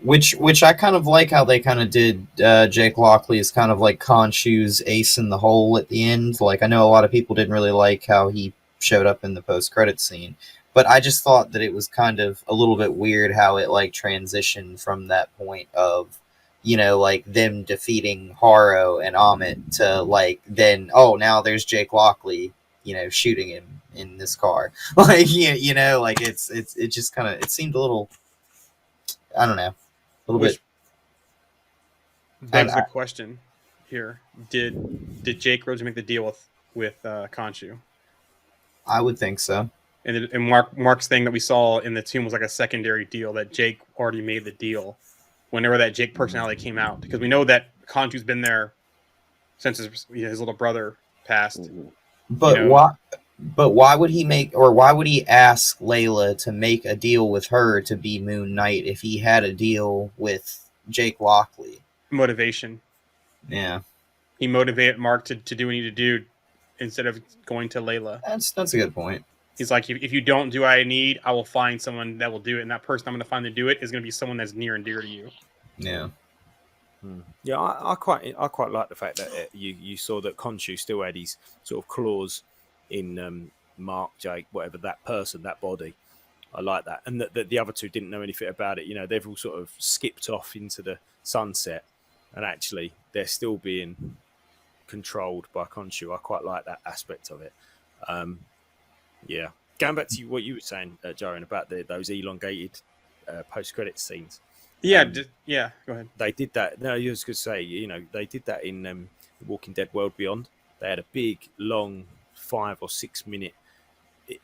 Which I kind of like how they kind of did Jake Lockley as kind of like Khonshu's ace in the hole at the end. I know a lot of people didn't really like how he showed up in the post-credit scene, but I just thought that it was kind of a little bit weird how it transitioned from that point of them defeating Haro and Amit to then now there's Jake Lockley shooting him in this car. It just kind of, it seemed a little, I don't know, a little bit. That's a good question here. Did Jake Rhodes make the deal with Khonshu? I would think so. And Mark's thing that we saw in the tomb was a secondary deal that Jake already made the deal whenever that Jake personality came out, because we know that Khonshu's been there since his little brother passed. But why? But why would he why would he ask Layla to make a deal with her to be Moon Knight if he had a deal with Jake Lockley? Motivation. Yeah. He motivated Mark to do what he needed to do instead of going to Layla. That's a good point. He's like, if you don't do what I need, I will find someone that will do it. And that person I'm going to find to do it is going to be someone that's near and dear to you. Yeah. Yeah, I quite like the fact that you saw that Khonshu still had his sort of claws in Mark, Jake, whatever, that person, that body. I like that. And that the other two didn't know anything about it. They've all sort of skipped off into the sunset, and actually they're still being controlled by Khonshu. I quite like that aspect of it. Yeah, going back to what you were saying, Jarian, about those elongated post-credit scenes. Yeah, go ahead. They did that. No, you was going to say, they did that in The Walking Dead World Beyond. They had a big, long 5 or 6 minute,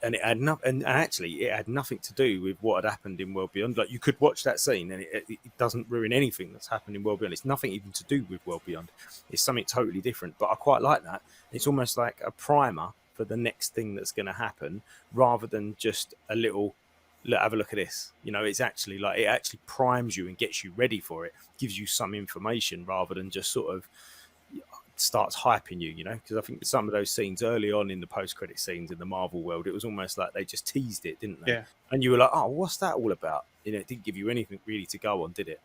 and it had and actually it had nothing to do with what had happened in World Beyond. Like, you could watch that scene and it doesn't ruin anything that's happened in World Beyond. It's nothing even to do with World Beyond. It's something totally different. But I quite like that. It's almost like a primer for the next thing that's going to happen, rather than just a little, have a look at this. It's actually like, it actually primes you and gets you ready for it, gives you some information, rather than just sort of starts hyping you, because I think some of those scenes early on in the post-credit scenes in the Marvel world, it was almost like they just teased it, didn't they? Yeah. And you were like, oh, what's that all about? It didn't give you anything really to go on, did it?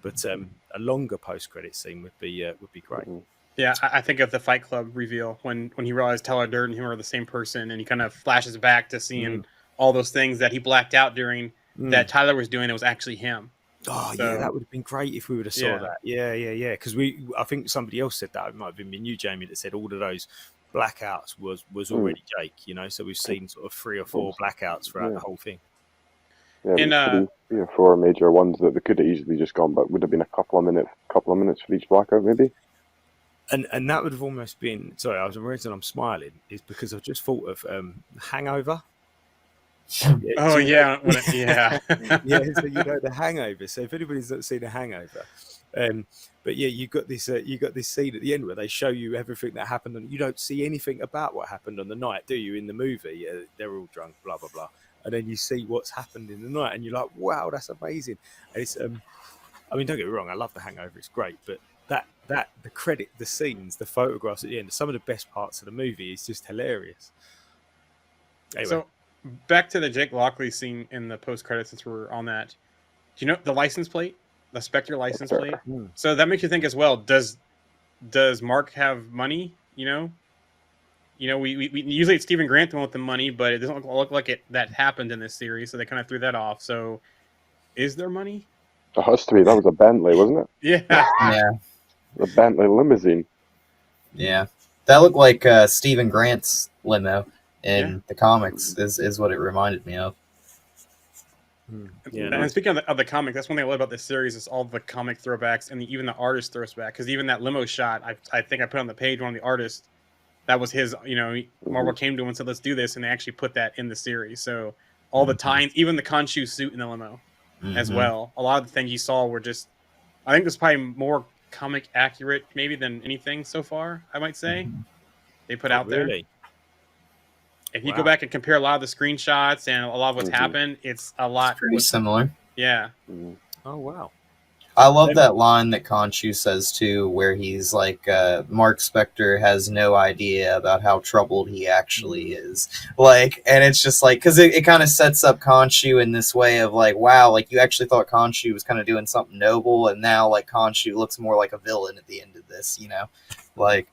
But a longer post-credit scene would be great. Yeah, I think of the Fight Club reveal when he realized Tyler Durden and him are the same person, and he kind of flashes back to seeing all those things that he blacked out during that Tyler was doing. It was actually him. Oh, yeah, that would have been great if we would have saw that. Yeah. Because I think somebody else said that. It might have been you, Jamie, that said all of those blackouts was already Jake, So we've seen sort of 3 or 4 blackouts throughout the whole thing. Yeah, and 3 or 4 major ones that they could have easily just gone, but would have been a couple of minutes for each blackout, maybe. And that would have almost been. Sorry, the reason I'm smiling is because I've just thought of Hangover. Oh yeah, yeah. So the Hangover. So if anybody's not seen a Hangover, but yeah, you got this scene at the end where they show you everything that happened, and you don't see anything about what happened on the night, do you? In the movie, they're all drunk, blah blah blah, and then you see what's happened in the night, and you're like, wow, that's amazing. And it's I mean, don't get me wrong, I love the Hangover, it's great, but the credit, the scenes, the photographs at the end, some of the best parts of the movie is just hilarious. Anyway. So back to the Jake Lockley scene in the post credits, since we're on that. Do you know the license plate, the Spector license plate? So that makes you think as well. Does Mark have money? We usually it's Stephen Grant the one with the money, but it doesn't look like that happened in this series, so they kind of threw that off. So is there money? It has to be. That was a Bentley, wasn't it? Yeah. Yeah. The Bentley limousine. Yeah. That looked like Stephen Grant's limo in the comics, is what it reminded me of. Yeah, and speaking of the comic, that's one thing I love about this series is all the comic throwbacks and even the artist throwback. Because even that limo shot, I think I put on the page one of the artists, that was his. Marvel came to him and said, "Let's do this," and they actually put that in the series. So all the times, even the Khonshu suit in the limo, as well. A lot of the things you saw were just, I think, it's probably more comic accurate maybe than anything so far. I might say they put out there. If you go back and compare a lot of the screenshots and a lot of what's happened, it's a lot. It's pretty similar. Yeah. Oh, wow. I love that line that Khonshu says, too, where he's like, Marc Spector has no idea about how troubled he actually is. Like, and it's just like, because it kind of sets up Khonshu in this way of like, wow, like you actually thought Khonshu was kind of doing something noble, and now like Khonshu looks more like a villain at the end of this, Like,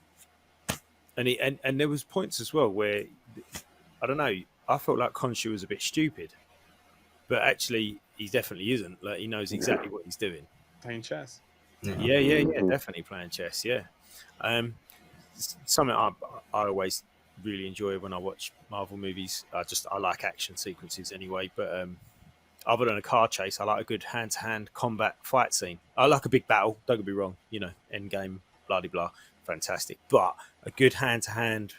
and there was points as well where, I don't know, I felt like Khonshu was a bit stupid, but actually he definitely isn't. Like, he knows exactly what he's doing. Playing chess. Yeah, definitely playing chess. Yeah, something I always really enjoy when I watch Marvel movies. I like action sequences anyway. But other than a car chase, I like a good hand-to-hand combat fight scene. I like a big battle. Don't get me wrong. Endgame, blah blah, fantastic. But a good hand-to-hand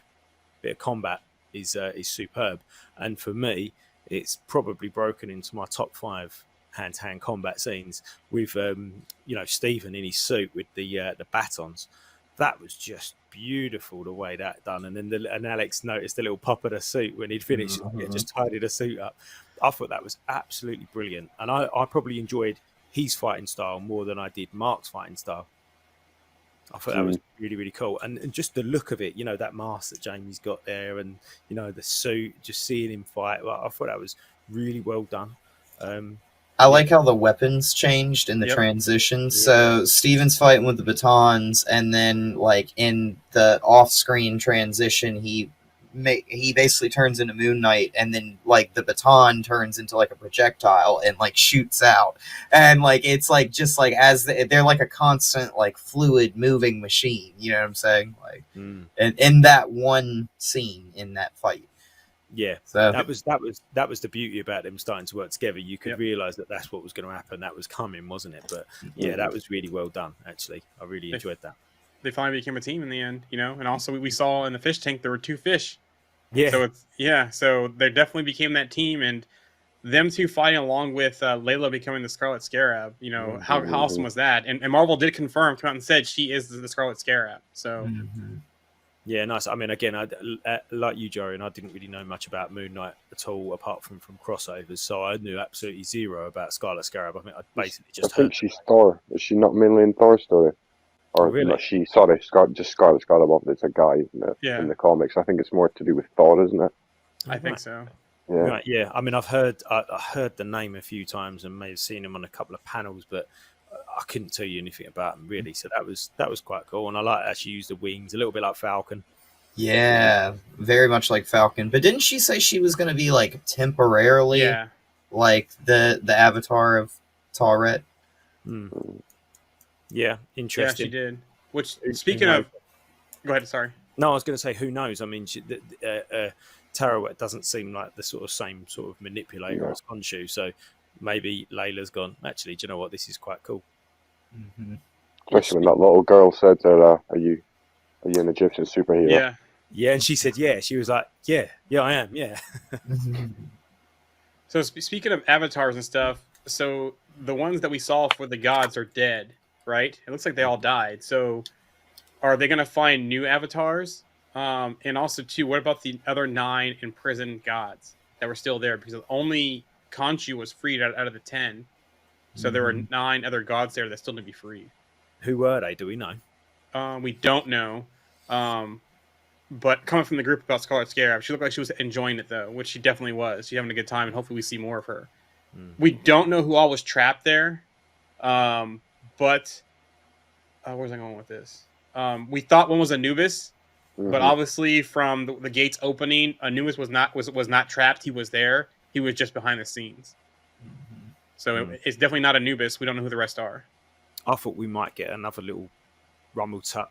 bit of combat is superb. And for me, it's probably broken into my top 5 hand-to-hand combat scenes with Stephen in his suit with the batons. That was just beautiful the way that done. And then and Alex noticed the little pop of the suit when he'd finished. Just tidied the suit up. I thought that was absolutely brilliant, and I probably enjoyed his fighting style more than I did Mark's fighting style. I thought that was really, really cool. And just the look of it, that mask that Jamie's got there, and the suit, just seeing him fight, I thought that was really well done. I like how the weapons changed in the transitions. So Steven's fighting with the batons, and then like in the off-screen transition, he he basically turns into Moon Knight, and then like the baton turns into like a projectile and like shoots out, and like it's like just like as they're like a constant like fluid moving machine. You know what I'm saying? Like, and in that one scene in that fight. Yeah, so that was the beauty about them starting to work together. You could realize that that's what was going to happen. That was coming, wasn't it? But yeah, that was really well done. Actually, I really enjoyed that. They finally became a team in the end, you know. And also, we saw in the fish tank there were 2 fish. Yeah. So so they definitely became that team, and them two fighting along with Layla becoming the Scarlet Scarab. You know, how awesome was that? And Marvel did confirm, come out and said she is the Scarlet Scarab. So. Yeah, nice. I mean, again, like you, Jarian, I didn't really know much about Moon Knight at all, apart from crossovers. So I knew absolutely zero about Scarlet Scarab. I mean, I basically just I think she's Thor. Is she not mainly in Thor's story? Or really? Not she? Sorry, just Scarlet Scarab. It's a guy in the comics. I think it's more to do with Thor, isn't it? I think so. Yeah. Right. Yeah. I mean, I heard the name a few times and may have seen him on a couple of panels, but I couldn't tell you anything about him really. So that was quite cool, and I like that she used the wings a little bit like Falcon. Yeah, very much like Falcon. But didn't she say she was going to be like temporarily, like the avatar of Tawret? Yeah, interesting. Yeah, she did. Which, speaking of, go ahead. Sorry. No, I was going to say, who knows? I mean, Tawret doesn't seem like the same sort of manipulator as Khonshu, so maybe Layla's gone, actually, do you know what? This is quite cool. Especially when that little girl said, "Are you an Egyptian superhero?" Yeah. Yeah, and she said, "Yeah." She was like, "Yeah, I am." Yeah. So speaking of avatars and stuff, so the ones that we saw for the gods are dead, right? It looks like they all died. So are they going to find new avatars? And also, too, what about the other 9 imprisoned gods that were still there? Because only Khonshu was freed out of the 10. So there were 9 other gods there that still need to be freed. Who were they? Do we know? We don't know. But coming from the group about Scarlet Scarab, she looked like she was enjoying it, though, which she definitely was. She's having a good time, and hopefully we see more of her. We don't know who all was trapped there. But where's I going with this? We thought one was Anubis, but obviously from the gates opening, Anubis was not trapped. He was there. He was just behind the scenes. So it's definitely not Anubis. We don't know who the rest are. I thought we might get another little Rummeltuck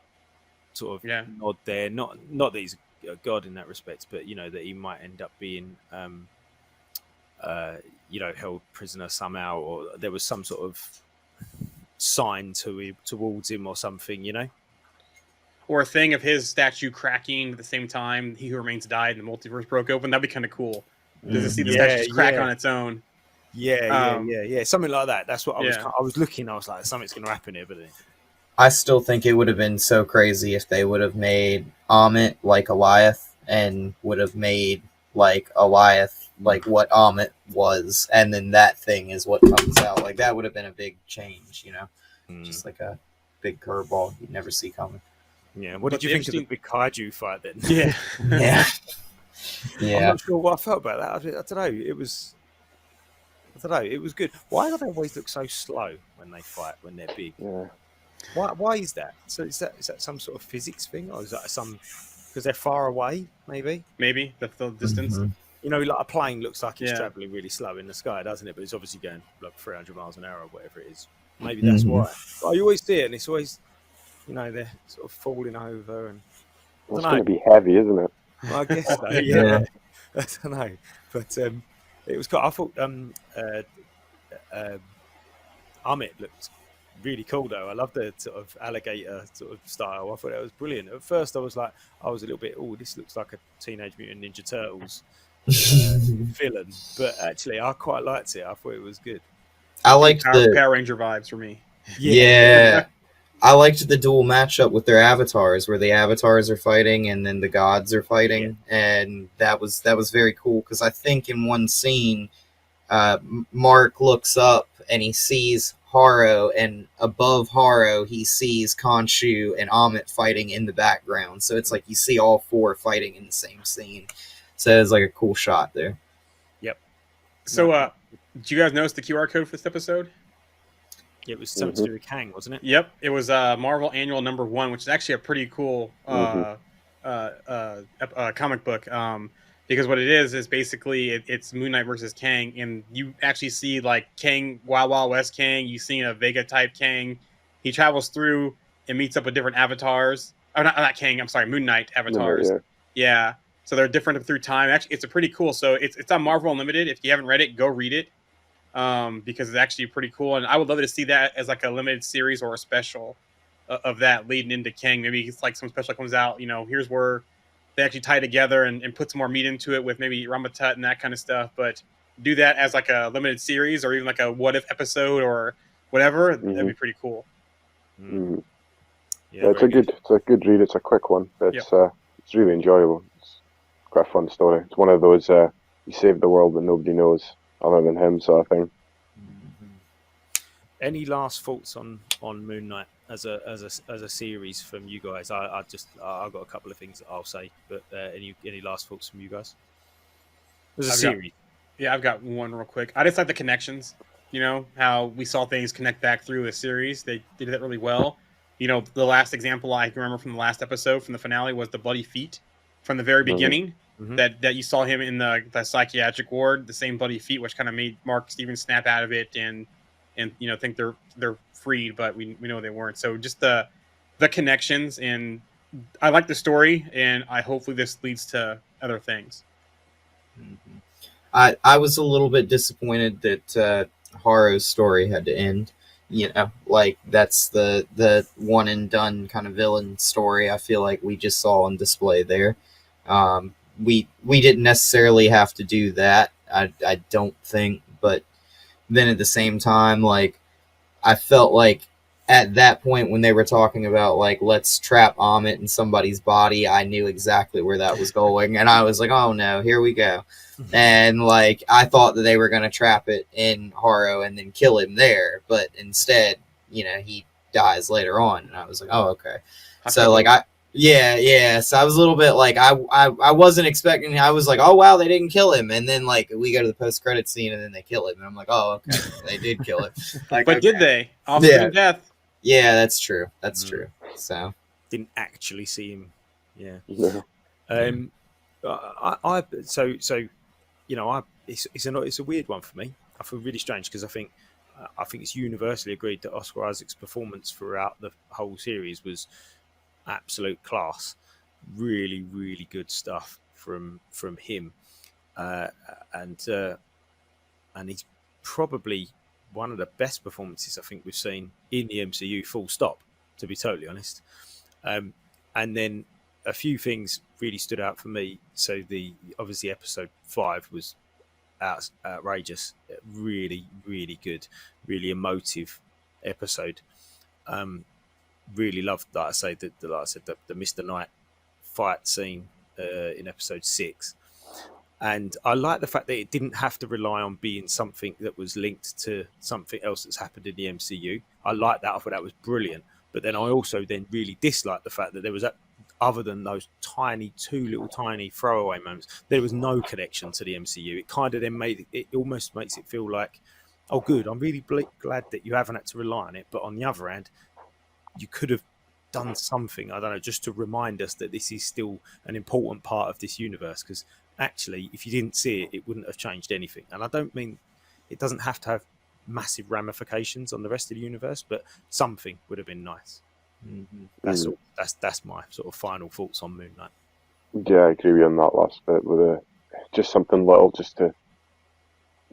sort of nod there. Not that he's a god in that respect, but you know that he might end up being, held prisoner somehow, or there was some sort of sign towards him or something, you know. Or a thing of his statue cracking at the same time He Who Remains died and the multiverse broke open. That'd be kind of cool. To see the statue just crack on its own. Yeah, something like that. That's what I was looking. I was like, something's going to happen here, but I still think it would have been so crazy if they would have made Amit like Eliath and would have made like Eliath like what Amit was, and then that thing is what comes out. Like that would have been a big change, you know, just like a big curveball you'd never see coming. Yeah. What did you think of the big kaiju fight then? Yeah. Yeah. I'm not sure what I felt about that. I don't know. It was good. Why do they always look so slow when they fight, when they're big? Yeah. Why is that? So is that some sort of physics thing, or is that because they're far away? Maybe the distance. You know, like a plane looks like it's traveling really slow in the sky, doesn't it? But it's obviously going like 300 miles an hour or whatever it is. Maybe that's why. But you always see it, and it's always, you know, they're sort of falling over, and it's going to be heavy, isn't it? Well, I guess so. Yeah. I don't know, but it was cool. I thought Amit looked really cool though. I love the sort of alligator sort of style. I thought that was brilliant. At first I was a little bit, this looks like a Teenage Mutant Ninja Turtles villain, but actually I quite liked it. I thought it was good. I liked the Power Ranger vibes for me. Yeah. I liked the dual matchup with their avatars, where the avatars are fighting and then the gods are fighting, and that was very cool. Because I think in one scene, Mark looks up and he sees Haro, and above Haro he sees Khonshu and Amit fighting in the background. So it's like you see all 4 fighting in the same scene. So it's like a cool shot there. Yep. So, did you guys notice the QR code for this episode? It was something to do with Kang, wasn't it? Yep, it was Marvel Annual #1, which is actually a pretty cool comic book. Because what it is basically it's Moon Knight versus Kang, and you actually see like Kang, Wild Wild West Kang. You see a Vega type Kang. He travels through and meets up with different avatars. Oh, not Kang. I'm sorry, Moon Knight avatars. Yeah. Yeah. So they're different through time. Actually, it's a pretty cool. So it's on Marvel Unlimited. If you haven't read it, go read it. Because it's actually pretty cool, and I would love to see that as like a limited series or a special of that leading into Kang. Maybe it's like some special comes out. Here's where they actually tie together and put some more meat into it with maybe Ramatut and that kind of stuff. But do that as like a limited series or even like a what if episode or whatever. That'd be pretty cool. Yeah, it's a good read. It's a quick one. It's really enjoyable. It's quite a fun story. It's one of those he saved the world but nobody knows other than him sort of thing. Any last thoughts on Moon Knight as a series from you guys? I've got a couple of things that I'll say, but any last thoughts from you guys? As a series. I've got one real quick. I just like the connections. How we saw things connect back through the series. They did that really well. The last example I can remember from the last episode, from the finale, was the bloody feet from the very beginning. That you saw him in the psychiatric ward, the same bloody feet, which kind of made Mark Stevens snap out of it and think they're freed, but we know they weren't. So just the connections, and I like the story, and hopefully this leads to other things. I was a little bit disappointed that Haru's story had to end. Like that's the one and done kind of villain story I feel like we just saw on display there. We didn't necessarily have to do that, I don't think, but then at the same time, like, I felt like at that point when they were talking about, like, let's trap Amit in somebody's body, I knew exactly where that was going, and I was like, oh no, here we go. And, like, I thought that they were going to trap it in Haru and then kill him there, but instead, he dies later on, and I was like, oh, okay. So, like, so I was a little bit like, I wasn't expecting, I was like, oh wow, they didn't kill him, and then like we go to the post-credit scene and then they kill him, and I'm like, oh okay, they did kill him. Like, but did they? Off-screen death. Yeah, that's true. So didn't actually see him. Yeah. It's a weird one for me. I feel really strange because I think it's universally agreed that Oscar Isaac's performance throughout the whole series was absolute class. Really, really good stuff from him, and he's probably one of the best performances I think we've seen in the MCU. Full stop. To be totally honest, and then a few things really stood out for me. So obviously episode 5 was outrageous, really, really good, really emotive episode. Really loved, like I said, the Mr. Knight fight scene in episode 6, and I like the fact that it didn't have to rely on being something that was linked to something else that's happened in the MCU. I like that. I thought that was brilliant. But then I also really disliked the fact that there was other than those two little tiny throwaway moments, there was no connection to the MCU. It kind of then almost makes it feel like, oh, good, I'm really glad that you haven't had to rely on it. But on the other hand, you could have done something, I don't know, just to remind us that this is still an important part of this universe. Because actually, if you didn't see it, it wouldn't have changed anything. And I don't mean it doesn't have to have massive ramifications on the rest of the universe, but something would have been nice. That's my sort of final thoughts on Moon Knight. Yeah, I agree with you on that last bit with just something little, just to,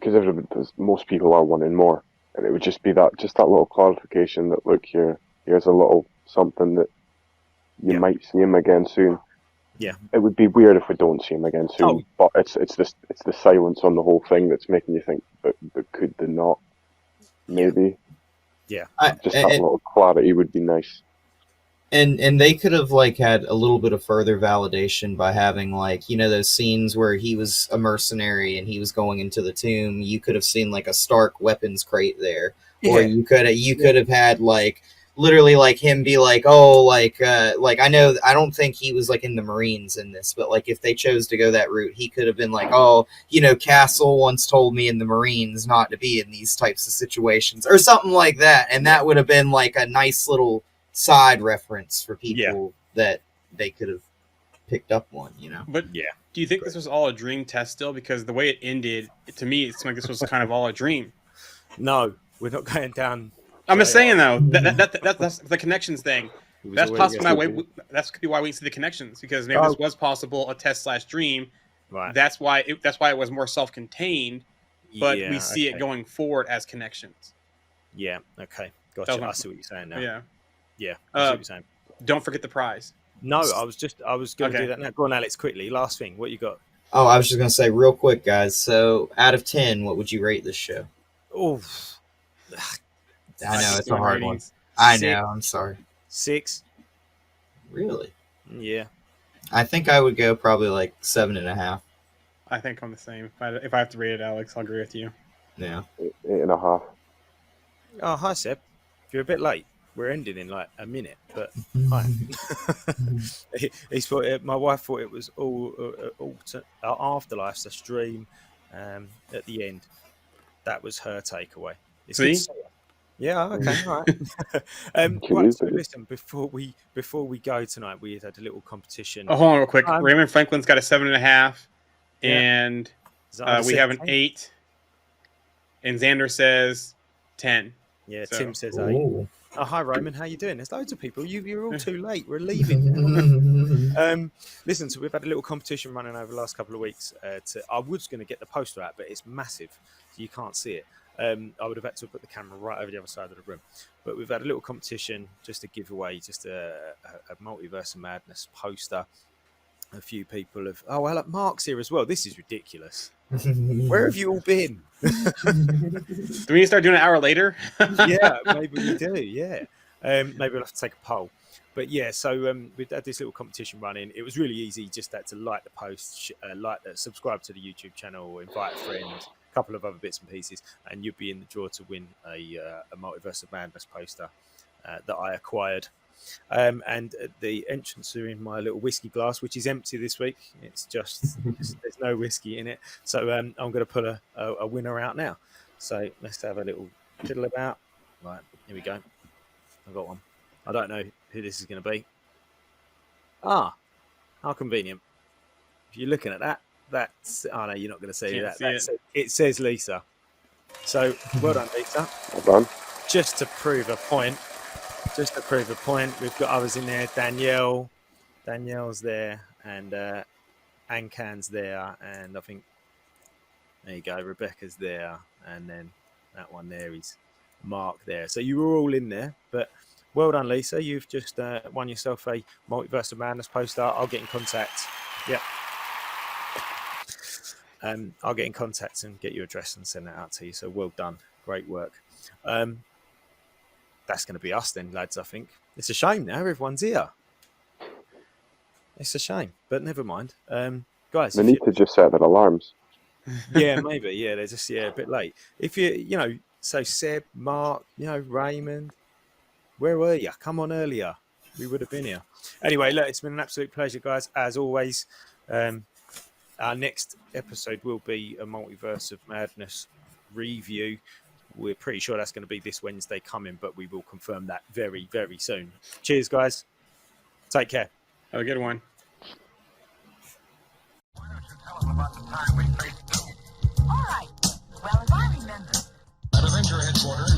because most people are wanting more, and it would just be that little clarification that look, here's a little something that you might see him again soon. Yeah, it would be weird if we don't see him again soon. But it's the silence on the whole thing that's making you think, but could they not? Maybe. Yeah. Just that little clarity would be nice. And they could have like had a little bit of further validation by having like, those scenes where he was a mercenary and he was going into the tomb. You could have seen like a Stark weapons crate there, or you could have had like literally like him be like, oh, like I don't think he was like in the Marines in this, but like if they chose to go that route, he could have been like, oh, Castle once told me in the Marines not to be in these types of situations or something like that, and that would have been like a nice little side reference for people that they could have picked up one, you know. But Yeah. do you think this was all a dream test still? Because the way it ended, to me, it seemed like this was kind of all a dream. No, we're not going down. I'm just saying though, that's the connections thing. It was That's always possibly gonna why be- that's could be why we see the connections, because maybe Oh. this was possible a test/dream. Right. That's why it was more self-contained, but Yeah, we see okay. it going forward as connections. Yeah. Okay. That Gotcha. was my- I see what you're saying now. Yeah. Yeah. I see what you're saying. Don't forget the prize. No, I was going to Okay. do that now. Go on, Alex, quickly. Last thing. What you got? Oh, I was just gonna say real quick, guys. So, out of 10, what would you rate this show? Oh, I know it's a Doing hard one. ratings. I Six. know. I'm sorry. 6. Really? Yeah. I think I would go probably like 7.5. I think I'm the same. If I have to rate it, Alex, I'll agree with you. Yeah. 8.5. Oh, hi, Seb. You're a bit late. We're ending in like a minute, but hi. He's thought my wife thought it was all Afterlife, the stream at the end. That was her takeaway. It's good to See? see her. Yeah, okay, all right. She Right, is so good. listen, before we go tonight, we had a little competition. Oh, hold on real quick. Um, Raymond Franklin's got a 7.5, Yeah. and Is that we have an 10? 8, and Xander says 10. Yeah, So- Tim says 8. Ooh. Oh, hi, Raymond. How you doing? There's loads of people. You're all too late. We're leaving. Listen, so we've had a little competition running over the last couple of weeks. I was going to get the poster out, but it's massive, so you can't see it. I would have had to put the camera right over the other side of the room. But we've had a little competition just to give away just a Multiverse of Madness poster. A few people have... Oh, well, Mark's here as well. This is ridiculous. Where have you all been? Do we need to start doing an hour later? Yeah, maybe we do. Yeah, maybe we'll have to take a poll. But yeah, so we've had this little competition running. It was really easy. Just had to like the post, subscribe to the YouTube channel, invite a friend, a couple of other bits and pieces, and you'd be in the draw to win a Multiverse of Madness poster that I acquired. And the entrants are in my little whiskey glass, which is empty this week. It's just there's no whiskey in it. So I'm going to pull a winner out now. So let's have a little fiddle about. Right, here we go. I've got one. I don't know who this is going to be. Ah, how convenient. If you're looking at that, that's... Oh, no, you're not going to see Can't that. see It says Lisa. So well done, Lisa. Well done. Just to prove a point, we've got others in there. Danielle's there, and Ankan's there, and I think there you go. Rebecca's there, and then that one there is Mark there. So you were all in there, but well done, Lisa. You've just won yourself a Multiverse of Madness poster. I'll get in contact. Yep. I'll get in contact and get your address and send that out to you. So well done, great work. That's going to be us then, lads. I think it's a shame now everyone's here. It's a shame, but never mind. Guys, They if need you- to just set their alarms. yeah, maybe. Yeah, they're just a bit late. If so Seb, Mark, Raymond, where were you? Come on earlier. We would have been here. Anyway, look, it's been an absolute pleasure, guys. As always, our next episode will be a Multiverse of Madness review. We're pretty sure that's going to be this Wednesday coming, but we will confirm that very, very soon. Cheers, guys. Take care. Have a good one. Why don't you tell them about the time we faced All right. Well, as I remember... At Avenger headquarters,